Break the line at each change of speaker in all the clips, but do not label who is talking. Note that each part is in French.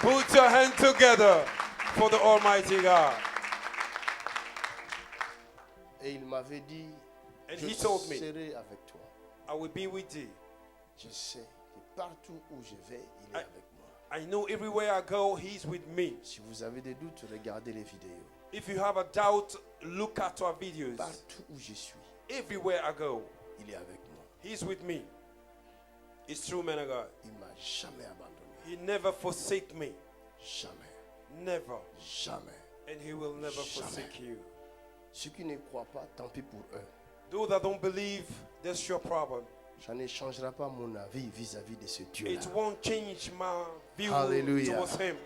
Put your hands together for the Almighty God.
Et il m'avait dit,
And
je
he told me,
serai avec toi.
I will be with thee.
Je sais que partout où je vais, il est avec moi.
I know everywhere I go, he's with me.
Si vous avez des doutes, regardez les vidéos.
If you have a doubt, look at our videos.
Partout où je suis,
Everywhere I go,
il est avec moi.
he's with me. It's true, man of God.
Il ne m'a jamais abandonné.
He never forsake me.
Jamais.
Never.
Jamais.
And he will never
Jamais.
forsake you.
Ceux qui ne croient pas, tant pis pour eux.
Those that don't believe, that's your problem.
Ça ne changera pas mon avis vis-à-vis de ce Dieu-là.
It won't change my view
Hallelujah.
towards him.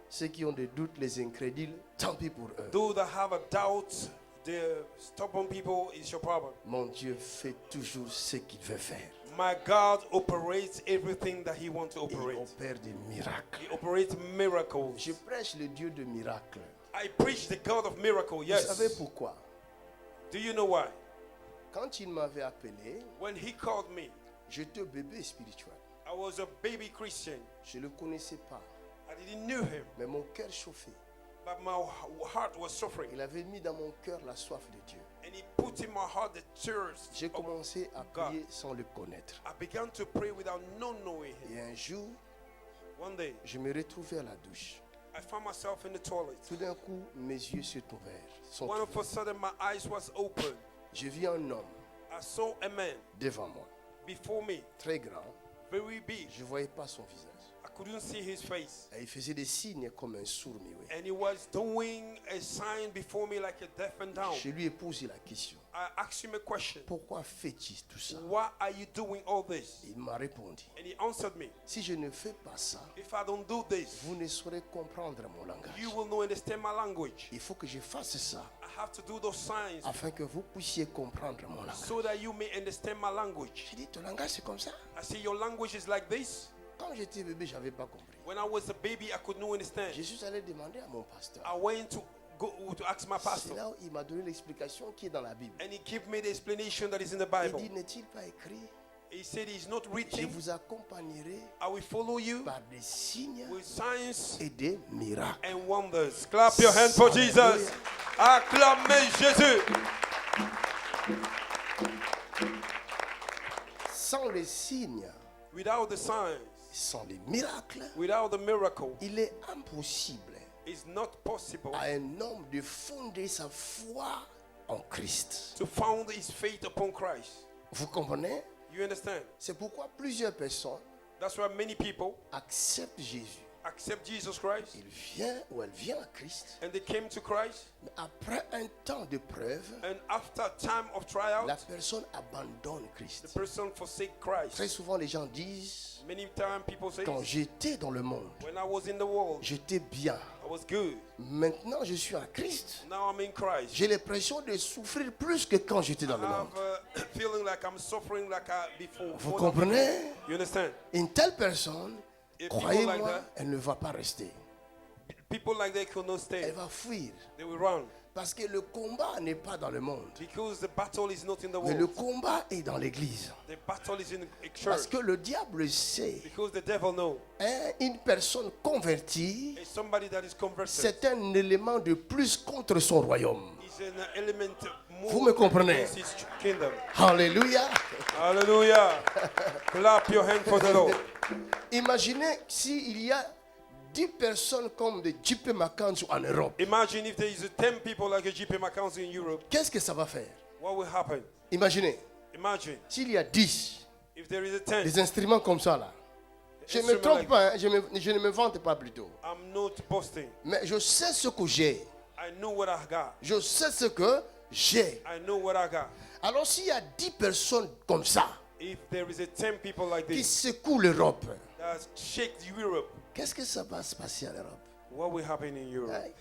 Ceux qui ont des doutes, les incrédules, tant pis pour eux.
Those that have a doubt, the stubborn people, is your problem.
Mon Dieu fait toujours ce qu'il veut faire.
My God operates everything that he wants to
Il
operate.
opère des miracles.
He operates miracles.
Je prêche le Dieu de miracles.
I preach the God of miracles,
Vous savez
yes.
pourquoi?
Do you know why?
Quand il m'avait appelé,
When he called me,
j'étais bébé spirituel.
I was a baby Christian.
Je ne le connaissais pas,
I didn't know him,
mais mon cœur chauffait.
but my heart was suffering.
Il avait mis dans mon cœur la soif de Dieu.
And he put in my heart the thirst.
J'ai commencé à
God.
prier sans le connaître.
I began to pray without not knowing him.
Et un jour,
One day,
je me retrouvais à la douche.
I found myself in the toilet.
Tout d'un coup, mes yeux se sont
One of a
ouverts.
sudden, my eyes was open.
Je vis un homme
I saw a man
devant moi,
before me,
très grand.
very big.
Je ne voyais pas son visage.
I couldn't see his face.
Et il faisait des signes comme un sourd-muet.
And he was doing a sign before me like a deaf and dumb.
Je lui ai posé la question.
I asked him a question.
Pourquoi fais-tu tout ça?
Why are you doing all this?
Il m'a répondu.
And he answered me,
Si je ne fais pas ça,
if I don't do this,
vous ne saurez comprendre mon langage.
you will not understand my language.
Il faut que je fasse ça
I have to do those signs
afin que vous puissiez comprendre mon langage.
so that you may understand my language.
J'ai dit, ton langage c'est comme ça?
I say, your language is like this.
Quand j'étais bébé, je n'avais pas compris.
When I was a baby, I could not understand.
Je suis allé demander à mon pasteur.
I went to go to ask my
C'est
pastor,
là où il m'a donné l'explication qui est dans la Bible.
and he gave me the explanation that is in the
Il
Bible.
dit, n'est-il pas écrit?
He said he's not
Je
written.
vous accompagnerai
I will follow you
par des signes
with signs
et des miracles.
and wonders. Clap your hands for Jesus. Acclamez Jésus.
Sans les signes,
Without the signs,
sans les miracles,
without the miracle,
il est impossible
it's not possible
à un homme de fonder sa foi en Christ.
to found his faith upon Christ.
Vous comprenez?
You understand?
C'est pourquoi plusieurs personnes
That's why many people
acceptent Jésus.
accept Jesus Christ
Il vient ou elle vient à Christ,
and they came to Christ,
mais après un temps de preuve,
and after time of trial,
la personne abandonne
the
Christ.
person forsake
Très
Christ.
souvent, les gens disent,
Many times people say,
quand j'étais dans le monde,
when I was in the world,
j'étais bien.
I was good.
Maintenant, je suis en Christ.
Now I'm in Christ.
J'ai l'impression de souffrir plus que quand j'étais dans
I
le monde.
have a feeling like I'm suffering like I before.
Vous comprenez?
You understand?
Une telle personne,
If people
croyez-moi,
like that,
elle ne va pas rester.
people like that could not
Elle
stay.
va fuir.
They will run
Parce que le combat n'est pas dans le monde.
because the battle is not in the
Mais le
world.
combat est dans l'église.
The battle is in a
Parce
church
que le diable sait,
because the devil knows.
une personne convertie,
It's somebody that is converted.
c'est un élément de plus contre son royaume.
It's an element more
Vous me comprenez?
against his kingdom.
Alléluia.
Hallelujah. Clap your hand for the Lord.
Imaginez s'il y a 10 personnes comme de J.P. Mackenzie en Europe.
Imagine if there is 10 people like a GP Mackenzie in Europe,
Qu'est-ce que ça va faire?
what will happen?
Imaginez,
Imagine
s'il y a 10
if there is a 10.
des instruments comme ça là. Je ne me
Instrument
trompe
like-
pas, hein, je ne me vante pas plutôt.
I'm not boasting.
Mais je sais ce que j'ai.
I know what I got.
Je sais ce que j'ai.
I know what I got.
Alors s'il y a 10 personnes comme ça
If there is a 10 people like
qui
this
secouent l'Europe,
that shake Europe,
qu'est-ce que ça va se passer en Europe?
what will happen in Europe?
Hein,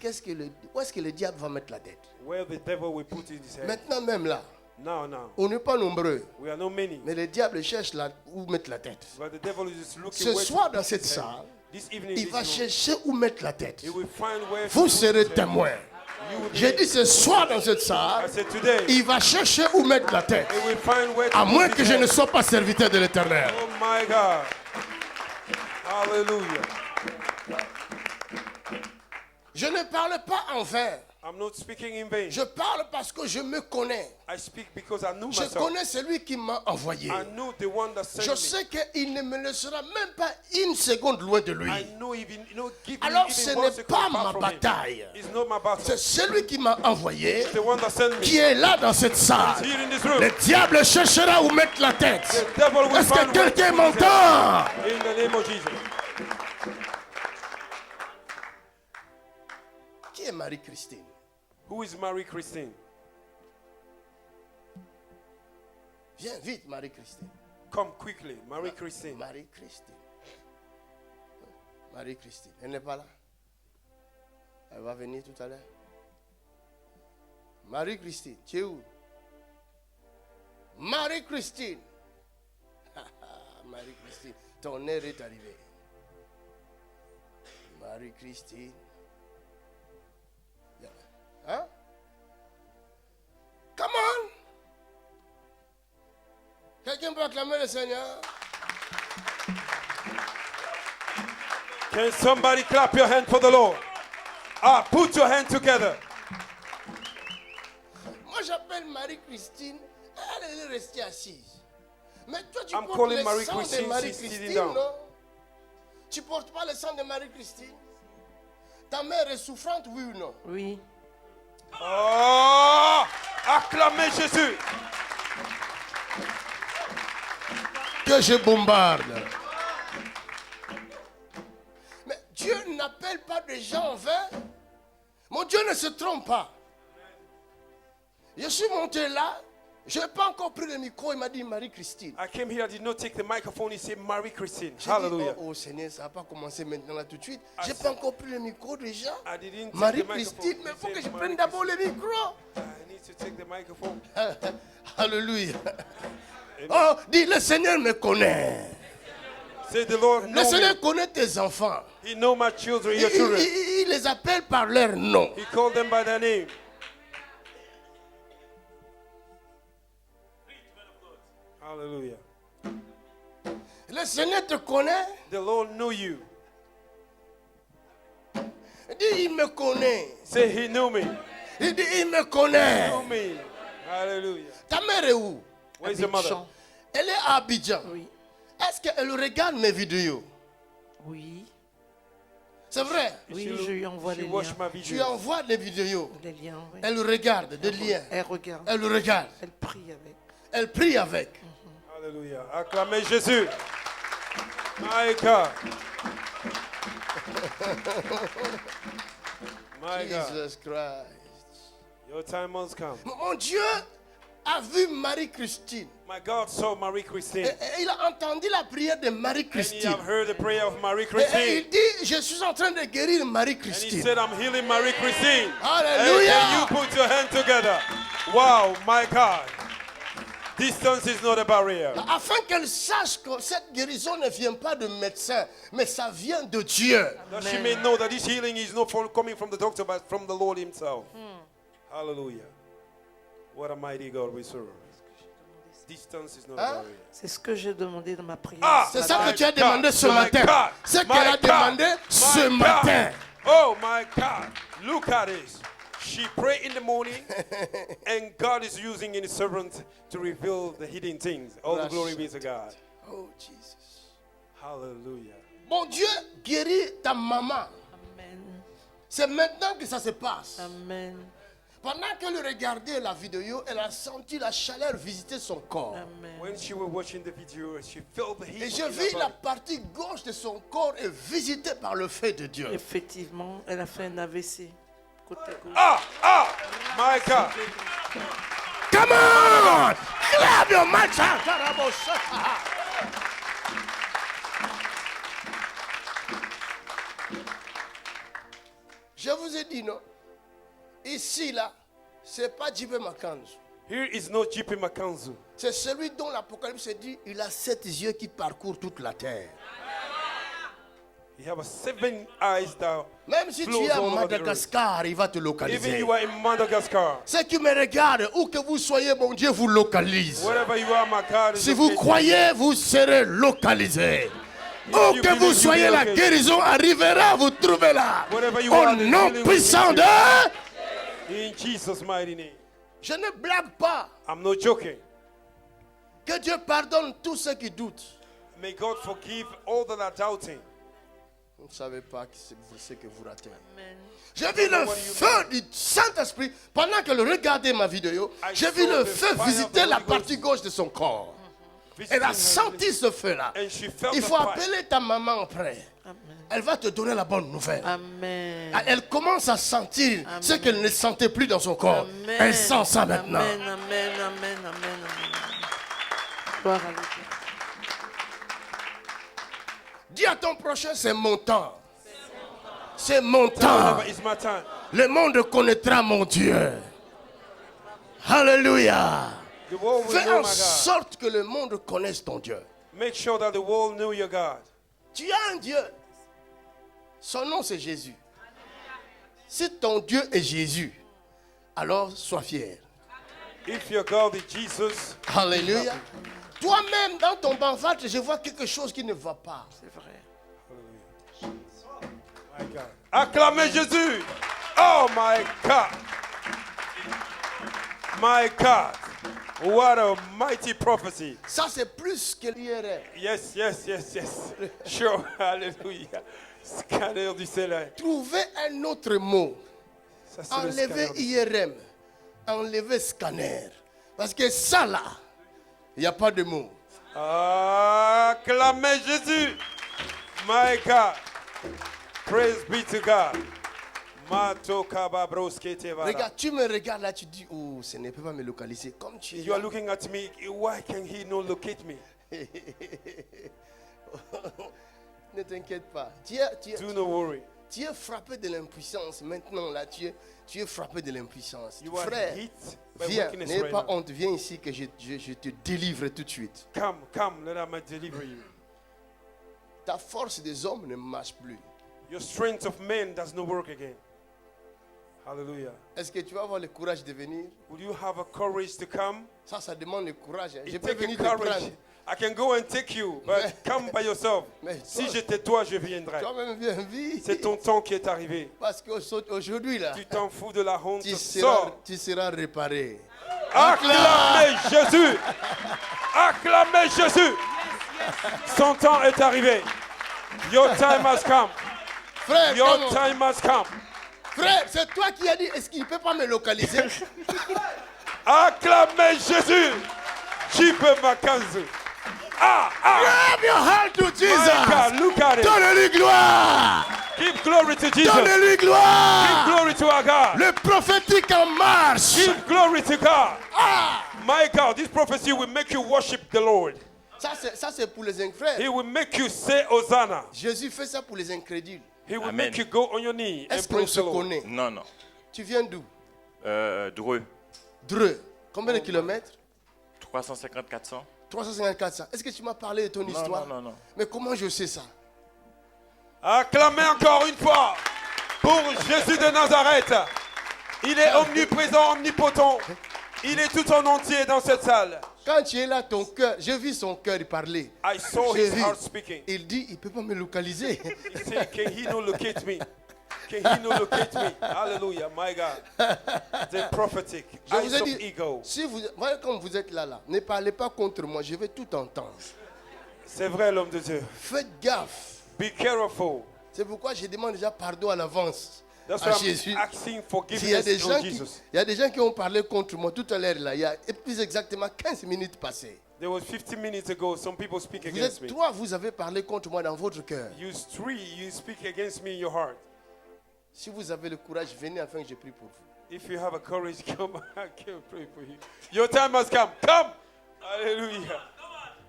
où est-ce que le diable va mettre la tête?
Where the devil will put in his head.
Maintenant même là,
Now,
on n'est pas nombreux,
we are not many,
mais le diable cherche où mettre la tête.
but the devil is looking
Ce
where
soir
to
dans
put
cette
his head.
salle,
This evening,
il
this
va
room,
chercher où mettre la tête.
he will find where to
Vous
put
serez
his head.
témoins.
You will
J'ai
be,
dit ce soir dans cette
I
salle,
said today,
il va chercher où mettre la tête.
he will find where to
À moins
put
que
his
je
head.
ne sois pas serviteur de l'Éternel.
Oh my God. Hallelujah.
Je ne parle pas en vain.
I'm not speaking in vain.
Je parle parce que je me connais.
I speak because I knew
Je
myself.
connais celui qui m'a envoyé.
I knew the one that sent
Je
me.
sais qu'il ne me laissera même pas une seconde loin de lui.
I know even, give
Alors
me
ce
even one
n'est
second
pas
apart
ma
from
bataille.
him. It's not my battle.
C'est celui qui m'a envoyé
The one that sent me.
qui est là dans cette salle.
He's here in this room.
Le diable cherchera où mettre la tête.
The devil will
Est-ce que
find where
quelqu'un
to put his
m'entend?
head. In the name of Jesus.
Qui est Marie-Christine?
Who is Marie-Christine?
Viens vite, Marie-Christine.
Come quickly, Marie-Christine.
Marie-Christine. Marie-Christine. Elle n'est pas là. Elle va venir tout à l'heure. Marie-Christine, tu es où? Marie-Christine. Marie-Christine, ton heure est arrivée. Marie-Christine. Hein? Come on. Quelqu'un peut acclamer le Seigneur?
Can somebody clap your hand for the Lord? Put your hand together.
Moi j'appelle Marie-Christine. Elle est restée assise. Mais toi tu
I'm
portes
calling
le sang
Marie-Christine,
de
she's sitting
Marie-Christine,
down.
non? Tu portes pas le sang de Marie-Christine? Ta mère est souffrante, oui ou non?
Oui.
Oh, acclamez Jésus.
Que je bombarde. Mais Dieu n'appelle pas des gens en vain. Mon Dieu ne se trompe pas. Je suis monté là. Je n'ai pas encore pris le micro. Il m'a dit Marie-Christine.
I came here, I did not take the microphone. He said Marie-Christine.
J'ai dit,
Hallelujah.
oh Seigneur, ça n'a pas commencé maintenant là tout de suite. Je n'ai pas encore pris le micro déjà.
I didn't take the
Marie-Christine,
microphone.
mais il
He
faut que
said
je prenne d'abord le micro.
I need to take the microphone.
Alléluia. Oh, dis, le Seigneur me connaît.
Say the Lord
Le
know
Seigneur
me.
connaît tes enfants.
He know my children,
Il,
your children.
il les appelle par leur nom.
He called them by their name. Hallelujah.
Le Seigneur te connaît.
The Lord know you.
Dis, il me connaît.
Say he knew me.
Il dit, il me connaît.
Know me. Hallelujah.
Ta mère est où?
Where's your mother?
Abidjan.
Elle est à Abidjan.
Oui.
Est-ce qu'elle regarde mes vidéos?
Oui.
C'est vrai.
Oui, je lui envoie
She
les
watch
liens.
my
Tu
videos.
envoies des vidéos.
Les liens, oui.
Elle regarde des liens.
Elle regarde.
Elle regarde.
Elle prie avec.
Elle prie avec.
Hallelujah. Acclamez Jésus. My God. My God.
Jesus Christ.
Your time must come.
Mon Dieu a vu Marie-Christine.
My God saw Marie-Christine.
Et il a entendu la prière de
And he
Marie-Christine.
have heard the prayer of
Et
Marie-Christine.
il dit, je suis en train de guérir
And he
Marie-Christine.
said, I'm healing Marie-Christine.
Hallelujah.
Hey, can you put your hand together? Wow, my God. Distance is not a barrier.
Afin qu'elle sache que cette guérison ne vient pas de médecin, mais ça vient de Dieu.
That she may know that this healing is not coming from the doctor, but from the Lord himself. Hallelujah. What a mighty God we serve. Distance is not a barrier.
C'est ce que j'ai demandé dans ma prière.
C'est ça
my
que tu as
God,
demandé ce
my
matin.
God,
C'est
my
qu'elle a
God,
demandé
my
ce
God.
matin.
Oh my God. Look at this. She prayed in the morning, and God is using his servant to reveal the hidden things. All the glory be to God.
Oh, Jesus.
Hallelujah.
Mon Dieu guérit ta maman.
Amen.
C'est maintenant que ça se passe.
Amen.
Pendant qu'elle regardait la vidéo, elle a senti la chaleur visiter son corps.
Amen.
When she was watching the video, she felt the heat.
Et je
in
vis
her
la
body.
partie gauche de son corps est visitée par le feu de Dieu.
Effectivement, elle a fait un AVC. Côté gauche.
My God.
Come on! Clap your hands. Je vous ai dit non. Ici là, c'est pas J.P. Makanzu.
Here is no J.P. Makanzu.
C'est celui dont l'Apocalypse dit, il a 7 yeux qui parcourent toute la terre.
He have 7 eyes that
Même si tu
flows
es à
all over the earth.
Madagascar, il va te
Even
localiser.
you are in Madagascar.
Ceux qui me regardent, où que vous soyez, mon Dieu vous localise.
Wherever you are, my God is
Si vous
located.
croyez, vous serez localisé. Où
you
que
believe,
vous
you
soyez,
be
la
okay.
guérison arrivera, vous trouvez là.
Wherever you
Au
are, the
nom
healing will
puissant
be
de...
in Jesus' mighty name.
Je ne blague pas.
I'm not joking.
Que Dieu pardonne tous ceux qui doutent.
May God forgive all that are doubting.
Vous ne savez pas ce que vous ratez.
Amen.
J'ai vu le feu du Saint-Esprit pendant que le regardait ma vidéo. J'ai vu le feu visiter la partie gauche de son corps. Elle a senti ce feu-là.
And she felt
Il
the
faut
fire.
appeler ta maman après.
Amen.
Elle va te donner la bonne nouvelle.
Amen.
Elle commence à sentir
Amen.
ce qu'elle ne sentait plus dans son corps.
Amen.
Elle sent ça maintenant.
Amen, amen, amen, amen, amen. Gloire à Dieu.
Dis à ton prochain, c'est mon temps. C'est mon temps.
It's my time.
Le monde connaîtra mon Dieu. Alléluia.
The world will
Fais
know
en
my God.
sorte que le monde connaisse ton Dieu.
Make sure that the world knew your God.
Tu as un Dieu. Son nom c'est Jésus. Si ton Dieu est Jésus, alors sois fier.
If your God is Jesus,
Alléluia. Toi-même, dans ton ventre, je vois quelque chose qui ne va pas.
C'est vrai.
my God. Acclamez Jésus. Oh my God. My God. What a mighty prophecy.
Ça, c'est plus que l'IRM.
Yes, yes, yes, yes. Sure. Hallelujah. Scanner du ciel.
Trouvez un autre mot.
Ça, c'est le
Enlevez
scanner.
IRM. Enlevez scanner. Parce que ça, là, il n'y a pas de mot.
Acclamez Jésus. My God. Praise be to God. Mato kababroske tevara.
Regarde, tu me regardes là, tu dis, oh, ce ne peut pas me localiser. Comme tu es
You are
là.
looking at me. Why can he not locate me?
Ne t'inquiète pas.
Do not worry.
Tu es frappé de l'impuissance. Maintenant, là, tu es frappé de l'impuissance.
You are
Frère,
hit by
viens,
weakness
n'aie
right
pas
now.
honte. Viens ici que je te délivre tout de suite.
Come, let me deliver you.
Ta force des hommes ne marche plus.
Your strength of men does not work again. Hallelujah.
Est-ce que tu vas avoir le courage de venir?
Will you have a courage to come?
Ça demande le courage. Hein. Je
It
peux
take a
venir te
courage.
prendre.
I can go and take you, but come by yourself.
Mais
Si
toi-
j'étais toi, je viendrais.
Toi-même, viens vite.
C'est ton temps qui est arrivé.
Parce qu'aujourd'hui, là,
Tu t'en fous de la honte.
tu
Sors.
seras réparé.
Acclamez Jésus. Acclamez Jésus. Son temps est arrivé. Your time has come.
Frère,
Your
comment?
time has come.
Frère, c'est toi qui as dit, est-ce qu'il ne peut pas me localiser?
Acclamez Jésus. Jipe Makanzu.
Grab your hand to
My
Jesus.
God, look at it.
Donne-lui gloire.
Give glory to Jesus.
Donne-lui
Give
gloire.
glory to our God.
Le prophétique en marche.
Give glory to God. My God, this prophecy will make you worship the Lord.
Ça, c'est pour les incrédules.
He will make you say Hosanna.
Jésus fait ça pour les incrédules.
He will
Amen.
make you go on your knee and
Est-ce qu'on
praise
se
the Lord.
connaît?
Non, non.
Tu viens d'où?
Dreux.
Dreux. Combien de kilomètres?
350, 400.
354. Est-ce que tu m'as parlé de ton histoire?
non.
Mais comment je sais ça?
Acclamez encore une fois pour Jésus de Nazareth. Il est omniprésent, omnipotent. Il est tout en entier dans cette salle.
Quand tu es là, ton cœur, j'ai vu son cœur parler.
I saw
J'ai
his
vu.
heart speaking.
Il dit, il ne peut pas me localiser.
He said, can he not locate me? Can he not locate me? Hallelujah, my God. The prophetic
Je vous
eyes
ai
of
dit,
ego.
si vous, voyez comme vous êtes là, ne parlez pas contre moi, je vais tout entendre.
C'est vrai, l'homme de Dieu.
Faites gaffe.
Be careful.
C'est pourquoi je demande déjà pardon à l'avance
That's
à
why
Jésus.
I'm asking
Il y, a
forgiveness
des
to
gens
Jesus.
il y a des gens qui ont parlé contre moi tout à l'heure là. Il y a plus exactement 15 minutes passées.
There was 15 minutes ago, some people speak
Vous
against
êtes
me.
trois, vous avez parlé contre moi dans votre cœur.
You three, you speak against me in your heart.
Si vous avez le courage, venez afin que je prie pour vous.
If you have a courage, come, I can pray for you. Your time has come. Come. Hallelujah.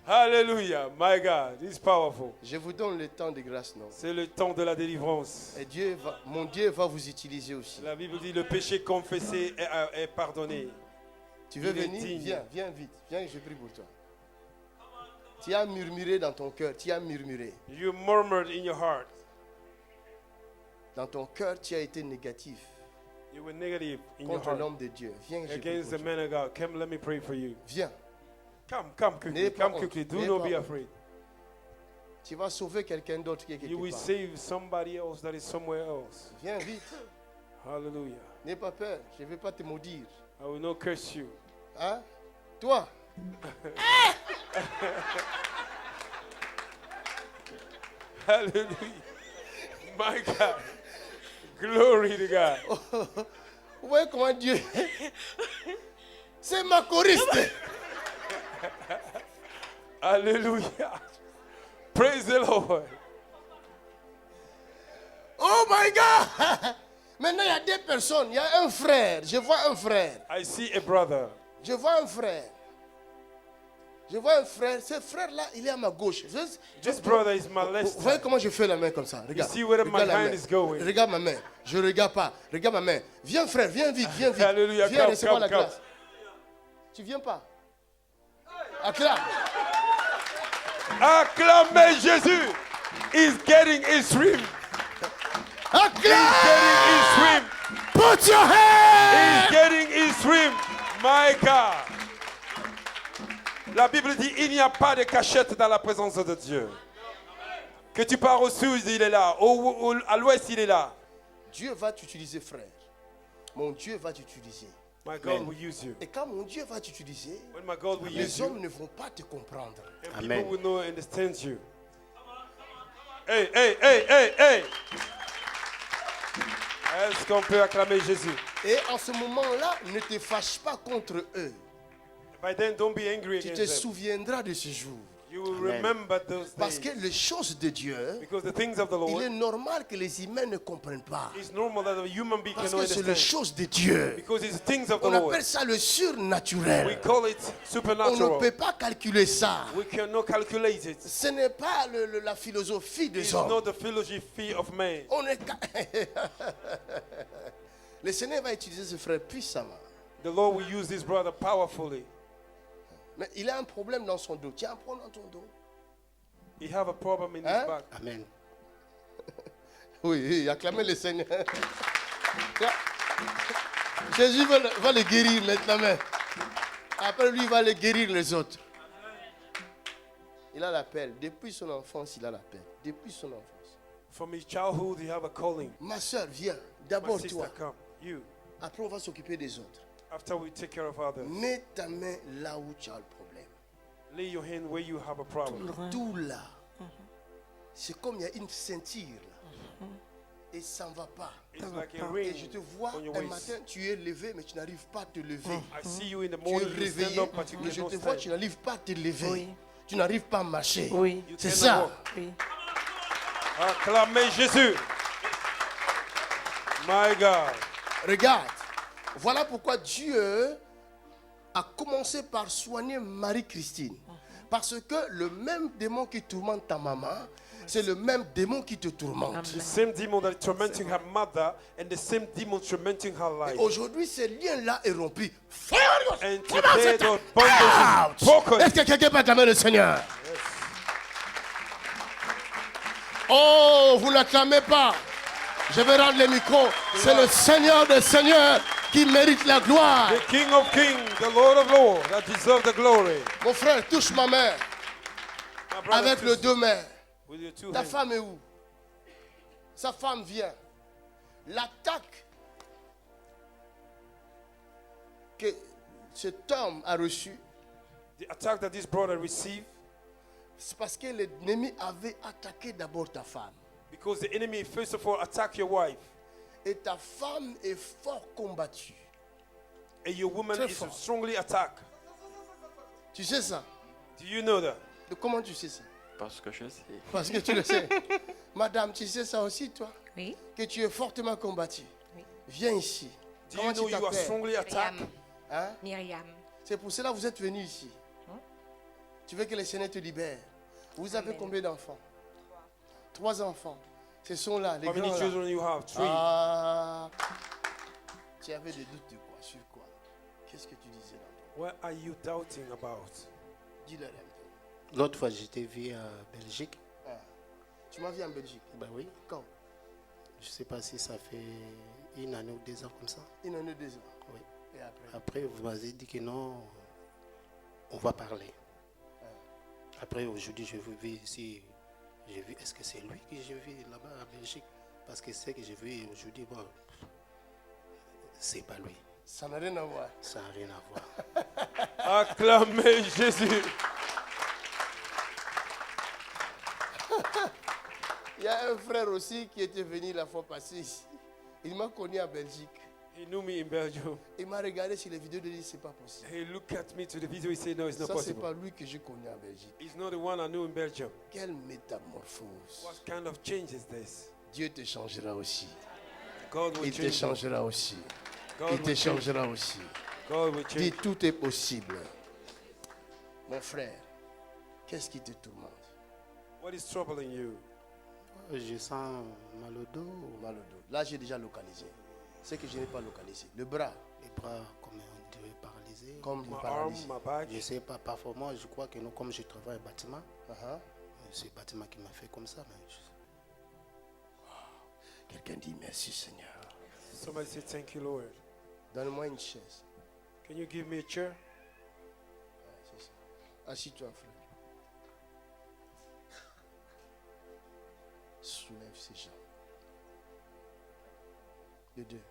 Hallelujah. My God, He's powerful.
Je vous donne le temps de grâce, non?
C'est le temps de la délivrance.
Et mon Dieu va vous utiliser aussi.
La Bible dit le péché confessé est pardonné.
Tu veux
Il est
venir?
digne.
Viens vite. Viens, je prie pour toi. Tu as murmuré dans ton cœur. Tu as murmuré.
You murmured in your heart.
Dans ton cœur, tu as été négatif
You were negative in your
contre
heart
l'homme de Dieu. Viens, je prie
against
pour
the
toi.
man of God. Come, let me pray for you.
Viens.
Come quickly.
N'ayez pas
Come
honte.
quickly. Do
N'ayez
not
pas
be
honte.
afraid.
Tu vas sauver quelqu'un d'autre qui est quelque
You will
part.
save somebody else that is somewhere else.
Viens vite.
Hallelujah.
N'aie pas peur. Je ne vais pas te maudire.
I will not curse you.
Hein? Toi.
Hallelujah. My God. Glory to God.
Vous voyez comment Dieu... C'est ma choriste.
Hallelujah. Praise the Lord.
Oh my God. Maintenant, il y a deux personnes. Il y a un frère. Je vois un frère.
I see a brother.
Je vois un frère. Je vois un frère. Ce frère-là, il est à ma gauche.
This brother is my
Vous
left
voyez
hand.
comment je fais la main comme ça? Regarde.
see where my
Regarde la
hand
main.
is going.
Regarde ma main. Je ne regarde pas. Regarde ma main. Viens frère, viens vite, viens vite.
Alléluia,
Viens
come,
recevoir
come,
la
come.
grâce. Tu viens pas? Acclame.
Acclamez Jésus. He's getting his dream.
Acclame.
Getting his dream.
Put your hand.
He's getting his dream. My God. La Bible dit, il n'y a pas de cachette dans la présence de Dieu. Que tu pars au sud, il est là. À l'ouest, il est là.
Dieu va t'utiliser, frère. Mon Dieu va t'utiliser.
My God will use you.
Et quand mon Dieu va t'utiliser,
When my God will use
les
you,
hommes ne vont pas te comprendre.
and people will not understand you. Hey, hey, hey, hey, hey. Est-ce qu'on peut acclamer Jésus?
Et en ce moment-là, ne te fâche pas contre eux.
By then, don't be angry
Tu te
against them.
souviendras de ce jour.
You will remember those
Parce
days.
que les choses de Dieu,
Because the things of the
il est
Lord,
normal que les humains ne comprennent pas.
it's normal that a human being
Parce
cannot
que c'est les
understand.
choses de Dieu.
Because it's things of the
On
Lord.
appelle ça le
We
surnaturel.
call it
On ne
supernatural.
peut pas calculer ça.
We cannot calculate it.
Ce n'est pas la philosophie des
It's
hommes.
not the philosophy of man.
On est... Le Seigneur va utiliser ce frère puissamment.
The Lord will use this brother powerfully.
Mais il a un problème dans son dos. Tu as un problème dans ton dos?
He have a problem in
Hein?
his back.
Amen. Oui, acclamez le Seigneur. Jésus va le guérir maintenant. Après lui, il va le guérir les autres. Il a l'appel. Depuis son enfance, il a l'appel. Depuis son enfance.
From his childhood, he have a calling.
Ma soeur, viens.
My
D'abord
sister,
toi.
come. You.
Après, on va s'occuper des autres.
After we take care of others,
Mets ta main là où tu as le problème.
lay your hand where you have a problem.
Tout là. C'est comme il y a une ceinture là. Et ça ne va pas.
It's like a
Et
ring
je te vois
on your
un
waist.
matin, tu es levé, mais tu n'arrives pas à te lever.
I see you in the
Tu es
morning, you stand
réveillé,
up, but you
mais je
cannot
te vois, tu
stand.
n'arrives pas à te lever.
Oui.
Tu n'arrives pas à marcher.
Oui.
You
C'est
cannot
ça.
walk.
Oui.
Acclamez Jésus. My God.
Regarde. Voilà pourquoi Dieu a commencé par soigner Marie-Christine. Parce que le même démon qui tourmente ta maman, c'est le même démon qui te tourmente.
The same demon that is tormenting her mother and the same demon tormenting her life.
Aujourd'hui, ce lien-là est rompu.
And
Comment
today
c'est-
the bondage is broken.
Est-ce que quelqu'un peut acclamer le Seigneur? Oh, vous n'acclamez pas. Je vais rendre le micro. C'est le Seigneur des Seigneurs qui mérite la gloire.
The King of Kings, the Lord of Lords, that deserve the glory.
Mon frère, touche ma main
My brother,
avec le
touch
deux mains.
with your two
Ta
hands.
femme est où? Sa femme vient. L'attaque que cet homme a reçue,
The attack that this brother received,
c'est parce que l'ennemi avait attaqué d'abord ta femme.
because the enemy first of all attacked your wife,
Et ta femme est fort combattue.
and your woman
Très
is
fort.
strongly attacked.
Tu sais ça?
Do you know that?
Comment tu sais ça?
Parce que je sais.
Parce que tu le sais. Madame, tu sais ça aussi, toi?
Oui.
Que tu es fortement combattue.
Oui.
Viens ici.
Do
Comment
you know
tu
you are
t'appelles?
strongly attacked?
Myriam.
Hein?
Myriam.
C'est pour cela que vous êtes venu ici. Tu veux que le Seigneur te libère. Vous avez combien d'enfants? 3 enfants. Ce sont là, les
How many
grands là.
children you have? 3.
Ah, tu avais des doutes de quoi? Sur quoi? Qu'est-ce que tu disais là?
What are you doubting about?
Dis-leur un peu.
L'autre fois, j'étais vu à Belgique.
Ah. Tu m'as vu en Belgique?
Ben oui.
Quand?
Je ne sais pas si ça fait 1 année ou 2 ans comme ça.
Il en a 2 ans.
Oui.
Et après?
Après, vous m'avez dit que non, on va parler. Après, aujourd'hui, je vous vis ici J'ai vu, est-ce que c'est lui que j'ai vu là-bas en Belgique? Parce que c'est que j'ai vu aujourd'hui, bon, c'est pas lui.
Ça n'a rien à voir.
Ça n'a rien à voir.
Acclamez Jésus.
Il y a un frère aussi qui était venu la fois passée ici. Il m'a connu en Belgique.
He knew me in Belgium.
Il m'a regardé sur les vidéos et dit c'est pas possible.
He looked at me to the video. He said, "No, it's not
Ça, c'est
possible.
pas lui que j'ai connu en Belgique.
He's not the one I knew in Belgium."
Quelle métamorphose.
What kind of change is this?
Dieu te changera aussi.
God will
Il te
change. you.
changera aussi.
God
Il
will
te
change.
changera aussi.
God will
Dis,
change.
tout est possible. Mon frère, qu'est-ce qui te tourmente?
What is troubling you?
Je sens mal au dos,
Mal au dos. Là, j'ai déjà localisé. C'est que je n'ai pas localisé. Le bras,
les bras comme on dirait paralysés.
comme
My
une
arm,
paralysie.
my back.
Je ne sais pas, parfois moi je crois que nous, comme je travaille au bâtiment,
Uh-huh.
c'est le bâtiment qui m'a fait comme ça. Mais
Quelqu'un dit merci Seigneur.
Somebody say, "Thank you, Lord."
Donne-moi une chaise.
Can you give me a chair?
C'est ça. Assis-toi, frère. Soulève ces jambes. Les deux.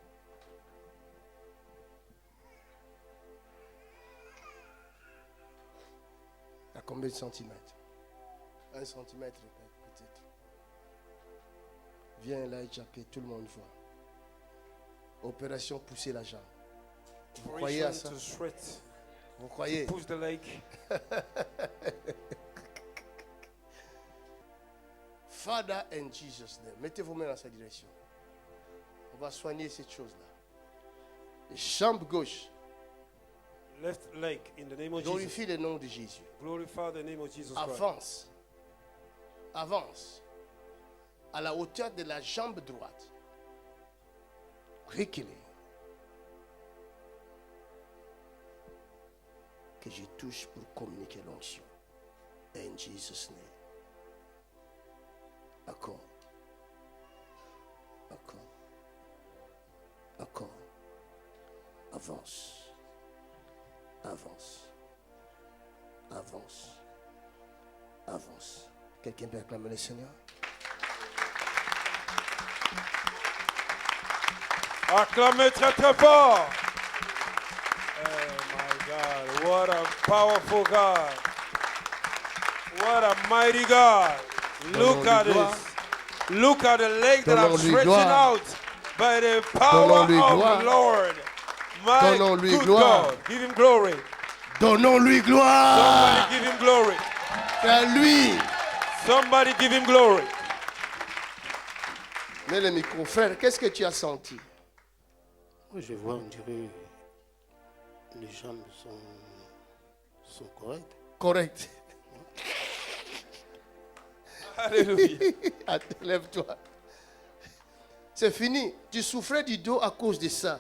À combien de centimètres? 1 centimètre peut-être. Viens là, Jacques, tout le monde voit. Opération pousser la jambe. Vous croyez à ça?
To sweat.
Vous croyez?
Push the leg.
Father in Jesus' name. Mettez vos mains dans sa direction. On va soigner cette chose-là. Jambe gauche.
Left leg in the name of Jesus.
Glorifie le nom de Jésus.
Glorify the name of Jesus Christ.
Avance. Avance. À la hauteur de la jambe droite. Reculez. Que je touche pour communiquer l'onction. In Jesus' name. Encore. Encore. Encore. Avance. Avance. Avance. Avance. Quelqu'un peut acclamer le Seigneur?
Acclamez très très fort. Oh my God, what a powerful God. What a mighty God. Look at this. Look at the leg that I'm
Donnons-lui
stretching
gloire.
out by the power
Donnons-lui
of
gloire.
the Lord. My
Donnons-lui
good
gloire.
God. Give him glory.
Donnons-lui gloire.
Somebody give him glory.
C'est à lui.
Somebody give him glory.
Mets le micro. Frère, qu'est-ce que tu as senti?
moi, je vois, on dirait, les jambes sont correctes.
Correct.
Alléluia.
Attends, lève-toi. C'est fini. Tu souffrais du dos à cause de ça.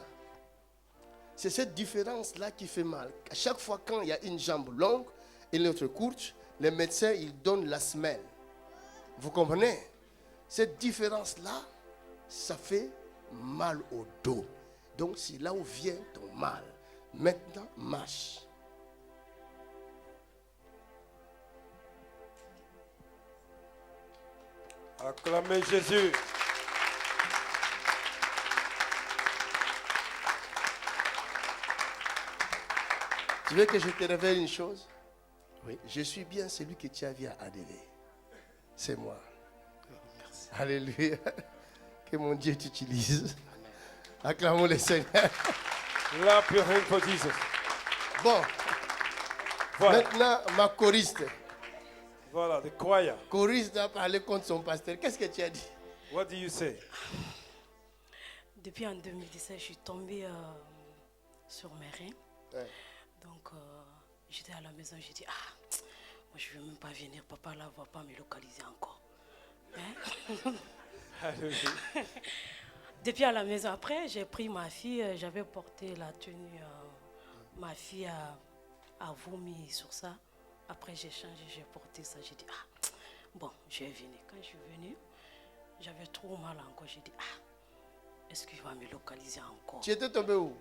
C'est cette différence-là qui fait mal. À chaque fois quand il y a une jambe longue et l'autre courte, les médecins, ils donnent la semelle. Vous comprenez? Cette différence-là, ça fait mal au dos. Donc c'est là où vient ton mal. Maintenant, marche.
Acclamez Jésus.
Tu veux que je te révèle une chose?
Oui.
Je suis bien celui que tu as vu à ADV. C'est moi.
Merci.
Alléluia. Que mon Dieu t'utilise. Acclamons le Seigneur.
Clap your hand for Jesus.
Bon,
Voilà.
maintenant, ma choriste.
Voilà, the choir.
Choriste a parlé contre son pasteur. Qu'est-ce que tu as dit?
What do you say?
Depuis en 2017, je suis tombée sur mes reins.
Ouais.
Donc, j'étais à la maison, j'ai dit, moi je ne veux même pas venir, papa là va pas me localiser encore. Hein?
Alléluia.
Depuis à la maison, après, j'ai pris ma fille, j'avais porté la tenue, ma fille a vomi sur ça. Après, j'ai changé, j'ai porté ça, j'ai dit, bon, je vais venir. Quand je suis venue, j'avais trop mal encore, j'ai dit, est-ce qu'il va me localiser encore?
Tu étais tombé où?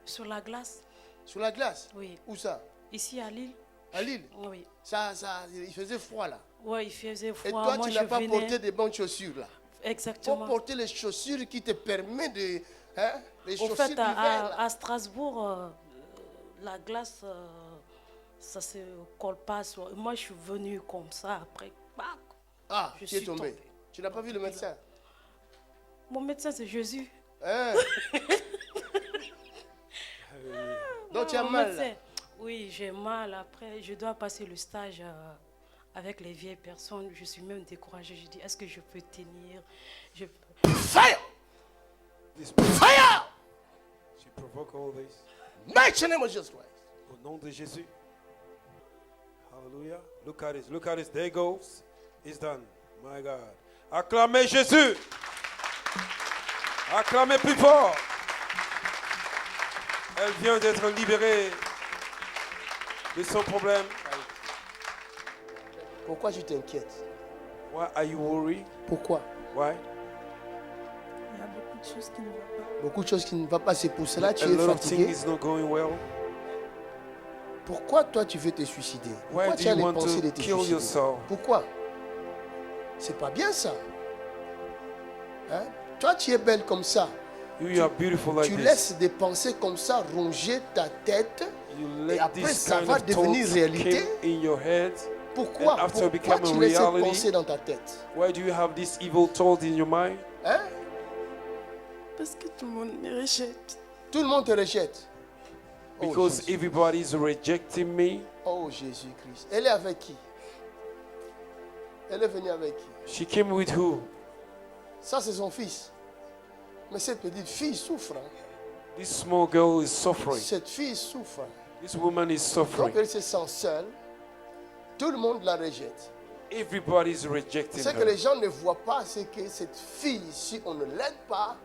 Sur la glace,
Sur la glace?
oui.
Où ça?
Ici à Lille,
À Lille?
oui.
Ça, il faisait froid là.
Ouais, il faisait froid.
Et toi,
Moi,
tu
je
n'as pas
venais.
porté de bonnes chaussures là. Il faut
Exactement.
porter les chaussures qui te permettent de... Hein, les
Au
chaussures
fait,
d'hiver là.
à Strasbourg, la glace, ça se colle pas. Moi, je suis venue comme ça. Après, bac,
Ah,
je
tu es
suis
tombé.
tombée.
Tu n'as pas vu le médecin?
Mon médecin, c'est Jésus.
Hein? Donc tu as
Mon
mal là.
médecin, oui, j'ai mal. Après, je dois passer le stage avec les vieilles personnes. Je suis même découragée. Je dis, est-ce que je peux tenir?
Fire!
This
Fire!
she provoke all this.
Mighty name of Jesus Christ.
Au nom de Jésus. Hallelujah. Look at it. Look at it. There it goes. It's done. My God. Acclamez Jésus. Acclamez plus fort. Elle vient d'être libérée de son problème.
Pourquoi tu t'inquiètes?
Why are you worried?
Pourquoi?
Why?
Il y a beaucoup de choses qui ne vont pas.
Beaucoup de choses qui ne vont pas. C'est pour cela que
A
tu es
lot of things
fatigué.
is not going well.
Pourquoi toi tu veux te suicider?
Why
Pourquoi
do
tu as
you
les
want
pensées de
to
te
kill
suicider?
yourself?
Pourquoi? C'est pas bien ça. Hein? Toi tu es belle comme ça.
You are beautiful like
Tu
this.
laisses des pensées comme ça ronger ta tête.
You
Et
let
après,
this
ça
kind
va
of
devenir
thoughts
réalité.
came in your head.
Pourquoi?
And after
Pourquoi
become
tu
a
laisses cette
reality,
pensée dans ta tête?
Why do you have these evil thoughts in your mind?
Hein?
Parce que tout le monde me rejette.
Tout le monde te rejette. Oh,
Because
Jésus.
everybody is rejecting me.
Oh Jésus-Christ. Elle est avec qui? Elle est venue avec qui?
She came with who?
Ça c'est son fils. Mais cette petite fille souffre. Hein.
This small girl is suffering.
Cette fille souffre.
This woman is
Donc
suffering.
elle se sent seule. Tout le monde la rejette.
Everybody is rejecting
Ce que
her.
les gens ne voient pas, c'est que cette fille, si on ne l'aide pas,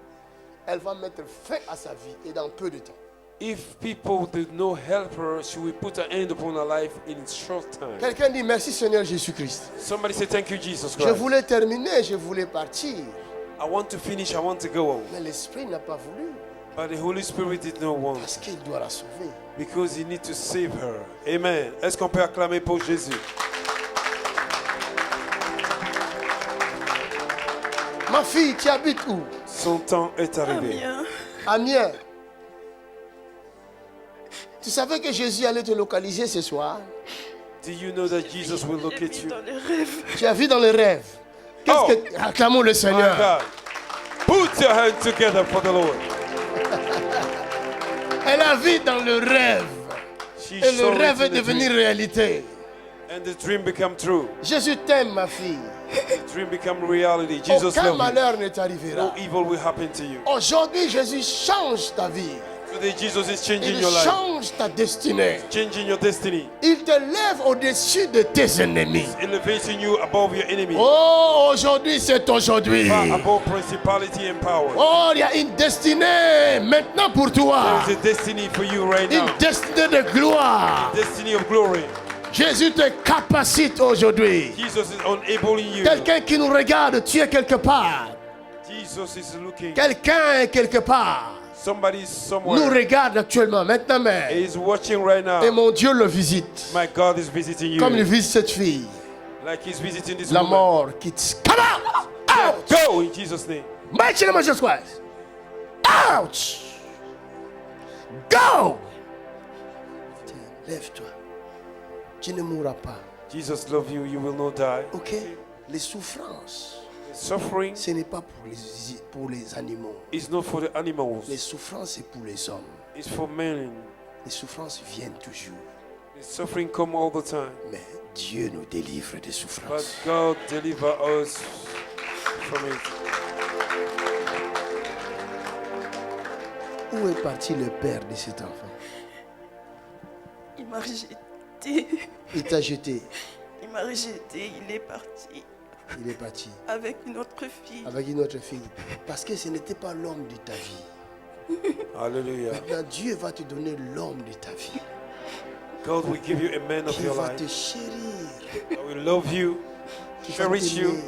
elle va mettre fin à sa vie et dans peu de temps.
If people did not help her, she will put an end upon her life in a short time.
Quelqu'un dit merci Seigneur Jésus-Christ.
Somebody say thank you, Jesus
Je
Christ.
voulais terminer, je voulais partir.
I want to finish, I want to go.
Mais l'Esprit n'a pas voulu
But the Holy Spirit did not want.
parce qu'il doit la sauver.
Because he needs to save her. Amen. Est-ce qu'on peut acclamer pour Jésus?
Ma fille, tu habites où?
Son temps est arrivé.
Amiens.
Amiens. Tu savais que Jésus allait te localiser ce soir?
Do you know that Jesus will
J'ai
locate
vu
you?
dans les rêves.
Tu as vu dans les rêves. Qu'est-ce
Oh.
que... Acclamons le
My
Seigneur.
God. Put your hands together for the Lord.
Elle a vu dans le rêve.
She
Et le
saw it
rêve
in
est
the
devenu
dream,
réalité.
and the dream become true.
Jésus t'aime, ma fille.
The dream become reality. Jesus
Aucun
loves you.
malheur ne
No
t'arrivera.
evil will happen to you.
Aujourd'hui, Jésus change ta vie.
Today Jesus is changing
Il
your life,
change ta destinée.
changing your destiny,
Il te lève au-dessus de tes ennemis.
elevating you above your enemy,
Oh, aujourd'hui, c'est aujourd'hui.
far above principality and power.
Oh, il y a une destinée maintenant pour toi.
There is a destiny for you right
Une
now.
destinée de gloire.
Destiny of glory.
Jésus te capacite aujourd'hui.
Jesus is enabling you.
Quelqu'un qui nous regarde, tu es quelque part.
Jesus is looking.
Quelqu'un est quelque part.
Somebody
Nous
somewhere
regarde actuellement, maintenant même.
is watching right
Et
now.
mon Dieu le visite.
My God is visiting
Comme il
you.
visite cette fille.
Like he's visiting this
La
woman.
mort quitte. Come out! Out!
Go in Jesus' name.
Mighty name of Jesus Christ. Out! Go! Tiens, lève-toi. Tu ne mourras pas.
Jesus loves you. You will not die.
Ok? Les souffrances,
Suffering
ce n'est pas pour les animaux.
is not for the
Les
animals.
souffrances, c'est pour les hommes.
It's for men.
Les souffrances viennent toujours.
The suffering come all the time.
Mais Dieu nous délivre des
But
souffrances.
God deliver us from it.
Où est parti le père de cet enfant?
Il m'a rejeté.
Il t'a jeté.
Il m'a rejeté. Il est parti
Il est parti
avec une autre fille.
avec une autre fille. Parce que ce n'était pas l'homme de ta vie.
Hallelujah.
Maintenant, Dieu va te donner l'homme de ta vie.
God will give you a man of
Qui
your
va
life
te chérir.
that will love you,
Qui va
cherish you,
t'aimer.